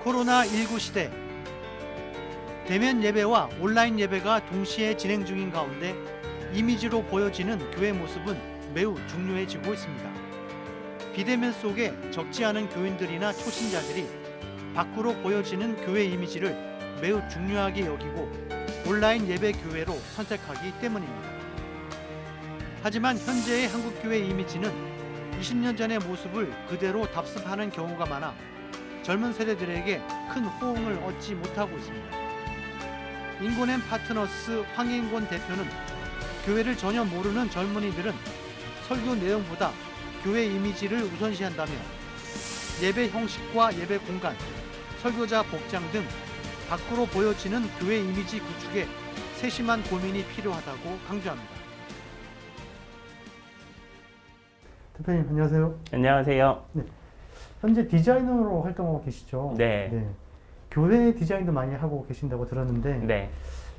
코로나19 시대 대면 예배와 온라인 예배가 동시에 진행 중인 가운데 이미지로 보여지는 교회 모습은 매우 중요해지고 있습니다. 비대면 속에 적지 않은 교인들이나 초신자들이 밖으로 보여지는 교회 이미지를 매우 중요하게 여기고 온라인 예배 교회로 선택하기 때문입니다. 하지만 현재의 한국교회 이미지는 20년 전의 모습을 그대로 답습하는 경우가 많아 젊은 세대들에게 큰 호응을 얻지 못하고 있습니다. 인곤 앤 파트너스 황인곤 대표는 교회를 전혀 모르는 젊은이들은 설교 내용보다 교회 이미지를 우선시한다며 예배 형식과 예배 공간, 설교자 복장 등 밖으로 보여지는 교회 이미지 구축에 세심한 고민이 필요하다고 강조합니다. 대표님 안녕하세요. 안녕하세요. 네. 현재 디자이너로 활동하고 계시죠? 네. 교회 디자인도 많이 하고 계신다고 들었는데 네.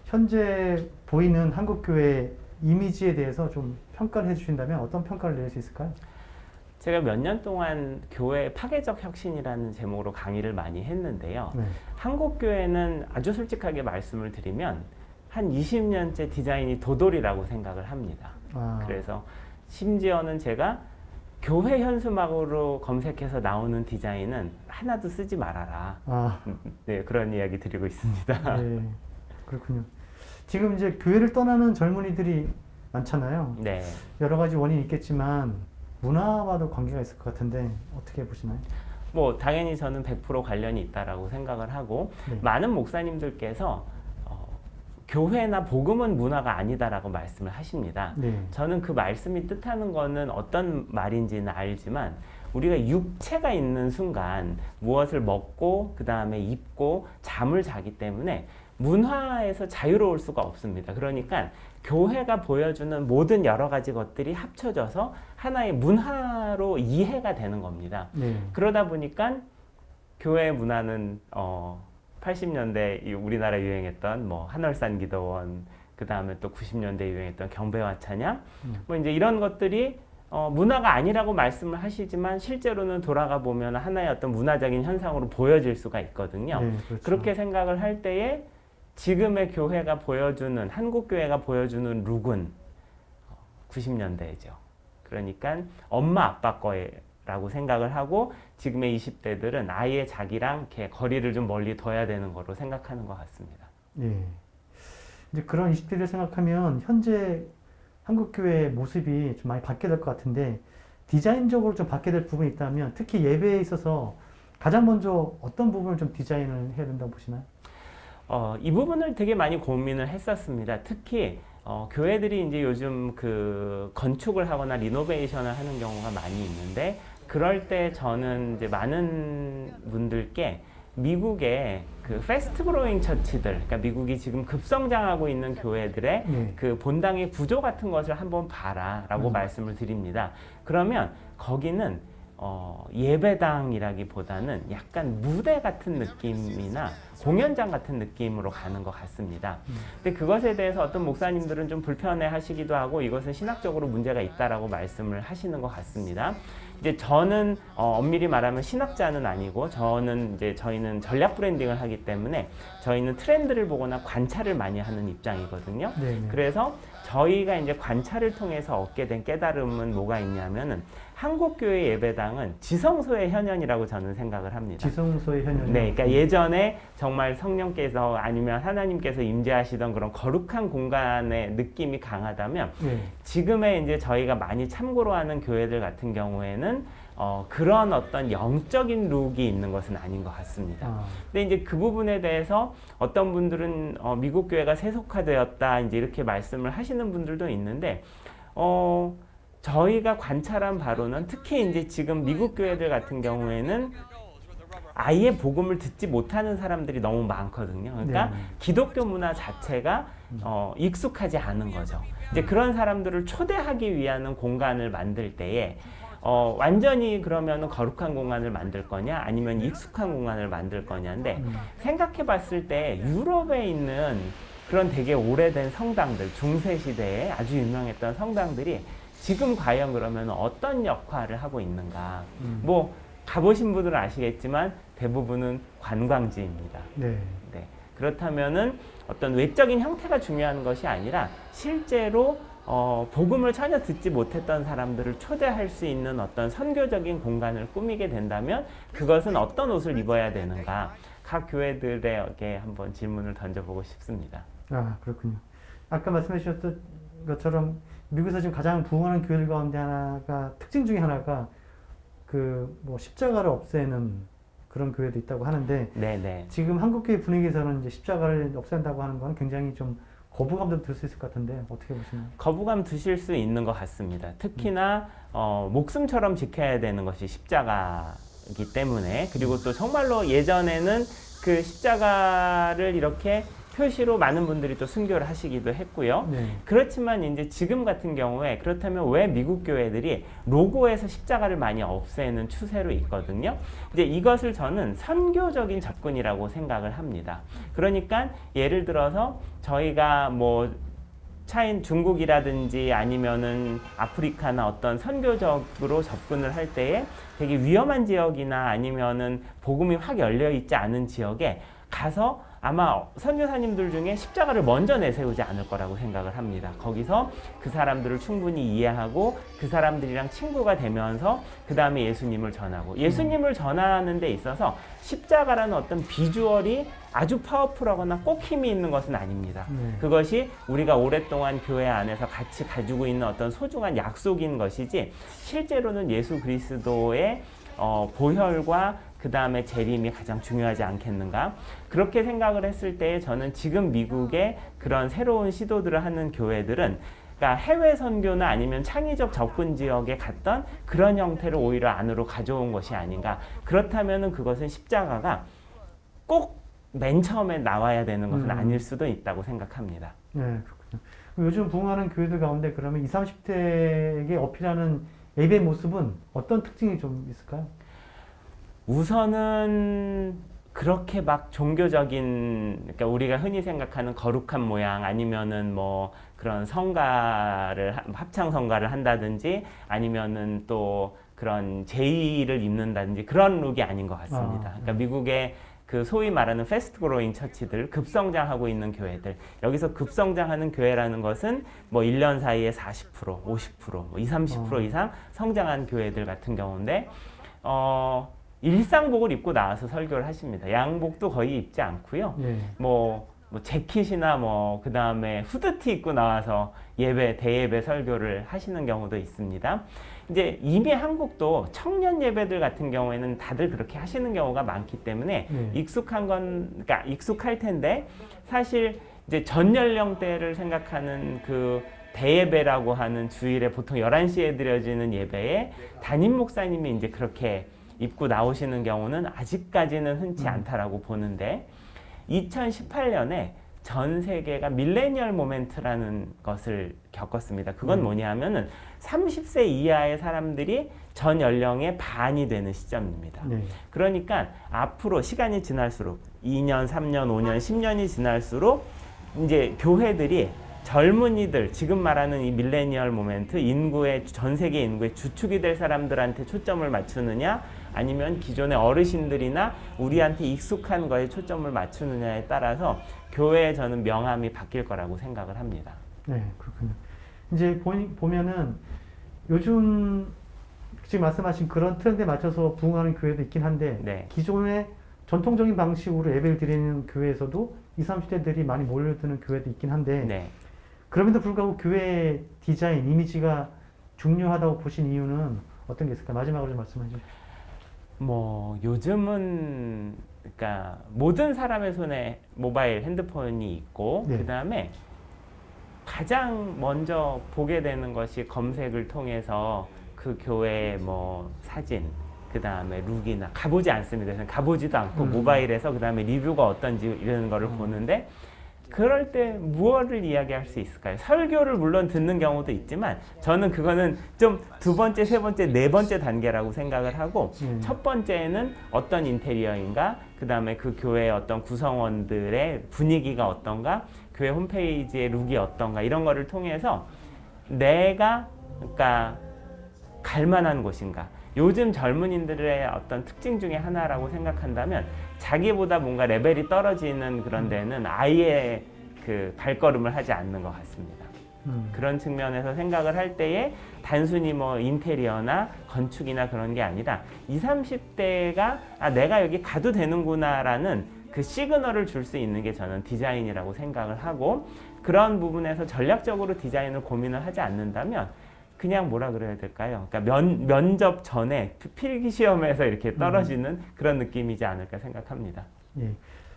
현재 보이는 한국교회 이미지에 대해서 좀 평가를 해주신다면 어떤 평가를 내릴 수 있을까요? 제가 몇 년 동안 교회 파괴적 혁신이라는 제목으로 강의를 많이 했는데요. 네. 한국교회는 아주 솔직하게 말씀을 드리면 한 20년째 디자인이 도돌이라고 생각을 합니다. 그래서 심지어는 제가 교회 현수막으로 검색해서 나오는 디자인은 하나도 쓰지 말아라. 네, 그런 이야기 드리고 있습니다. 네, 그렇군요. 지금 이제 교회를 떠나는 젊은이들이 많잖아요. 네. 여러 가지 원인이 있겠지만 문화와도 관계가 있을 것 같은데 어떻게 보시나요? 뭐 당연히 저는 100% 관련이 있다라고 생각을 하고 많은 목사님들께서 교회나 복음은 문화가 아니다라고 말씀을 하십니다. 저는 그 말씀이 뜻하는 거는 어떤 말인지는 알지만 우리가 육체가 있는 순간 무엇을 먹고 그 다음에 입고 잠을 자기 때문에 문화에서 자유로울 수가 없습니다. 그러니까 교회가 보여주는 모든 여러 가지 것들이 합쳐져서 하나의 문화로 이해가 되는 겁니다. 그러다 보니까 교회 문화는 80년대 우리나라 유행했던 뭐 한월산 기도원, 그 다음에 또 90년대 유행했던 경배와 찬양, 뭐 이제 이런 것들이 문화가 아니라고 말씀을 하시지만 실제로는 돌아가 보면 하나의 어떤 문화적인 현상으로 보여질 수가 있거든요. 그렇죠. 그렇게 생각을 할 때에 지금의 교회가 보여주는, 한국 교회가 보여주는 룩은 90년대죠. 그러니까 엄마 아빠 거라고 생각을 하고 지금의 20대들은 아예 자기랑 이렇게 거리를 좀 멀리 둬야 되는 거로 생각하는 것 같습니다. 네. 이제 그런 20대를 생각하면 현재 한국교회의 모습이 좀 많이 바뀌어야 될 것 같은데 디자인적으로 좀 바뀌어야 될 부분이 있다면 특히 예배에 있어서 가장 먼저 어떤 부분을 좀 디자인을 해야 된다고 보시나요? 이 부분을 되게 많이 고민을 했었습니다. 특히 교회들이 이제 요즘 그 건축을 하거나 리노베이션을 하는 경우가 많이 있는데 그럴 때 저는 이제 많은 분들께 미국의 그 패스트 그로잉 처치들, 그러니까 미국이 지금 급성장하고 있는 교회들의 그 본당의 구조 같은 것을 한번 봐라라고 말씀을 드립니다. 그러면 거기는 예배당이라기보다는 약간 무대 같은 느낌이나 공연장 같은 느낌으로 가는 것 같습니다. 근데 그것에 대해서 어떤 목사님들은 좀 불편해 하시기도 하고 이것은 신학적으로 문제가 있다라고 말씀을 하시는 것 같습니다. 이제 저는 엄밀히 말하면 신학자는 아니고 저희는 전략 브랜딩을 하기 때문에 저희는 트렌드를 보거나 관찰을 많이 하는 입장이거든요. 그래서 저희가 이제 관찰을 통해서 얻게 된 깨달음은 뭐가 있냐면은 한국교회 예배당은 지성소의 현현이라고 저는 생각을 합니다. 지성소의 현현. 네, 그러니까 예전에 정말 성령께서 아니면 하나님께서 임재하시던 그런 거룩한 공간의 느낌이 강하다면 지금의 이제 저희가 많이 참고로 하는 교회들 같은 경우에는 그런 어떤 영적인 룩이 있는 것은 아닌 것 같습니다. 근데 이제 그 부분에 대해서 어떤 분들은 미국 교회가 세속화되었다 이제 이렇게 말씀을 하시는 분들도 있는데 저희가 관찰한 바로는 특히 이제 지금 미국 교회들 같은 경우에는 아예 복음을 듣지 못하는 사람들이 너무 많거든요. 그러니까 기독교 문화 자체가 익숙하지 않은 거죠. 이제 그런 사람들을 초대하기 위한 공간을 만들 때에 완전히 그러면 거룩한 공간을 만들 거냐 아니면 익숙한 공간을 만들 거냐인데 생각해 봤을 때 유럽에 있는 그런 되게 오래된 성당들, 중세 시대에 아주 유명했던 성당들이 지금 과연 그러면 어떤 역할을 하고 있는가? 뭐 가보신 분들은 아시겠지만 대부분은 관광지입니다. 네. 네. 그렇다면은 어떤 외적인 형태가 중요한 것이 아니라 실제로 복음을 전혀 듣지 못했던 사람들을 초대할 수 있는 어떤 선교적인 공간을 꾸미게 된다면 그것은 어떤 옷을 입어야 되는가 각 교회들에게 한번 질문을 던져보고 싶습니다. 아, 그렇군요. 아까 말씀해 주셨던 것처럼 미국에서 지금 가장 부흥하는 교회들 가운데 하나가 특징 중에 하나가 그 뭐 십자가를 없애는 그런 교회도 있다고 하는데 네네. 지금 한국 교회 분위기에서는 이제 십자가를 없앤다고 하는 건 굉장히 좀 거부감도 들 수 있을 것 같은데 어떻게 보시나요? 거부감 드실 수 있는 것 같습니다. 특히나 목숨처럼 지켜야 되는 것이 십자가이기 때문에 그리고 또 정말로 예전에는 그 십자가를 이렇게 표시로 많은 분들이 또 순교를 하시기도 했고요. 네. 그렇지만 이제 지금 같은 경우에 그렇다면 왜 미국 교회들이 로고에서 십자가를 많이 없애는 추세로 있거든요. 이제 이것을 저는 선교적인 접근이라고 생각을 합니다. 그러니까 예를 들어서 저희가 뭐 중국이라든지 아니면은 아프리카나 어떤 선교적으로 접근을 할 때에 되게 위험한 지역이나 아니면은 복음이 확 열려 있지 않은 지역에 가서 아마 선교사님들 중에 십자가를 먼저 내세우지 않을 거라고 생각을 합니다. 거기서 그 사람들을 충분히 이해하고 그 사람들이랑 친구가 되면서 그 다음에 예수님을 전하고 예수님을 전하는 데 있어서 십자가라는 어떤 비주얼이 아주 파워풀하거나 꼭 힘이 있는 것은 아닙니다. 그것이 우리가 오랫동안 교회 안에서 같이 가지고 있는 어떤 소중한 약속인 것이지 실제로는 예수 그리스도의 보혈과 그 다음에 재림이 가장 중요하지 않겠는가? 그렇게 생각을 했을 때 저는 지금 미국의 그런 새로운 시도들을 하는 교회들은 그러니까 해외 선교나 아니면 창의적 접근 지역에 갔던 그런 형태를 오히려 안으로 가져온 것이 아닌가. 그렇다면은 그것은 십자가가 꼭 맨 처음에 나와야 되는 것은 아닐 수도 있다고 생각합니다. 네, 그렇군요. 요즘 부흥하는 교회들 가운데 그러면 20, 30대에게 어필하는 예배 모습은 어떤 특징이 좀 있을까요? 우선은 그렇게 막 종교적인, 그러니까 우리가 흔히 생각하는 거룩한 모양 아니면은 뭐 그런 성가를, 합창 성가를 한다든지 아니면은 또 그런 제의를 입는다든지 그런 룩이 아닌 것 같습니다. 그러니까 미국의 그 소위 말하는 패스트 그로잉 처치들, 급성장하고 있는 교회들, 여기서 급성장하는 교회라는 것은 뭐 1년 사이에 40%, 50%, 뭐 20, 30% 이상 성장한 교회들 같은 경우인데 일상복을 입고 나와서 설교를 하십니다. 양복도 거의 입지 않고요. 뭐 재킷이나 뭐 그 다음에 후드티 입고 나와서 대예배 설교를 하시는 경우도 있습니다. 이제 이미 한국도 청년 예배들 같은 경우에는 다들 그렇게 하시는 경우가 많기 때문에 그러니까 익숙할 텐데 사실 이제 전 연령대를 생각하는 그 대예배라고 하는 주일에 보통 11시에 드려지는 예배에 담임 목사님이 이제 그렇게 입고 나오시는 경우는 아직까지는 흔치 않다라고 보는데 2018년에 전 세계가 밀레니얼 모멘트라는 것을 겪었습니다. 그건 뭐냐 하면은 30세 이하의 사람들이 전 연령의 반이 되는 시점입니다. 그러니까 앞으로 시간이 지날수록 2년, 3년, 5년, 10년이 지날수록 이제 교회들이 젊은이들, 지금 말하는 이 밀레니얼 모멘트, 전 세계 인구의 주축이 될 사람들한테 초점을 맞추느냐 아니면 기존의 어르신들이나 우리한테 익숙한 거에 초점을 맞추느냐에 따라서 교회의 저는 명암이 바뀔 거라고 생각을 합니다. 네, 그렇군요. 이제 보면은 요즘 지금 말씀하신 그런 트렌드에 맞춰서 부흥하는 교회도 있긴 한데 기존의 전통적인 방식으로 예배를 드리는 교회에서도 20, 30대들이 많이 몰려드는 교회도 있긴 한데 그럼에도 불구하고 교회의 디자인, 이미지가 중요하다고 보신 이유는 어떤 게 있을까요? 마지막으로 좀 말씀해 주십시오. 뭐 요즘은 그러니까 모든 사람의 손에 모바일 핸드폰이 있고 그 다음에 가장 먼저 보게 되는 것이 검색을 통해서 그 교회의 뭐 사진, 그 다음에 룩이나 가보지 않습니다. 가보지도 않고 모바일에서 그 다음에 리뷰가 어떤지 이런 거를 보는데 그럴 때 무엇을 이야기할 수 있을까요? 설교를 물론 듣는 경우도 있지만 저는 그거는 좀 두 번째, 세 번째, 네 번째 단계라고 생각을 하고 첫 번째는 어떤 인테리어인가, 그 다음에 그 교회의 어떤 구성원들의 분위기가 어떤가, 교회 홈페이지의 룩이 어떤가 이런 거를 통해서 내가 그러니까 갈 만한 곳인가. 요즘 젊은이들의 어떤 특징 중에 하나라고 생각한다면 자기보다 뭔가 레벨이 떨어지는 그런 데는 아예 그 발걸음을 하지 않는 것 같습니다. 그런 측면에서 생각을 할 때에 단순히 뭐 인테리어나 건축이나 그런 게 아니라 20, 30대가 아, 내가 여기 가도 되는구나라는 그 시그널을 줄 수 있는 게 저는 디자인이라고 생각을 하고, 그런 부분에서 전략적으로 디자인을 고민을 하지 않는다면 그냥 뭐라 그래야 될까요? 그러니까 면접 전에 필기 시험에서 이렇게 떨어지는 그런 느낌이지 않을까 생각합니다. 예.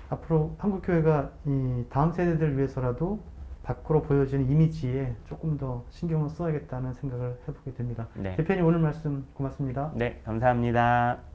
앞으로 한국교회가 이 다음 세대들을 위해서라도 밖으로 보여지는 이미지에 조금 더 신경을 써야겠다는 생각을 해보게 됩니다. 네. 대표님 오늘 말씀 고맙습니다. 네, 감사합니다.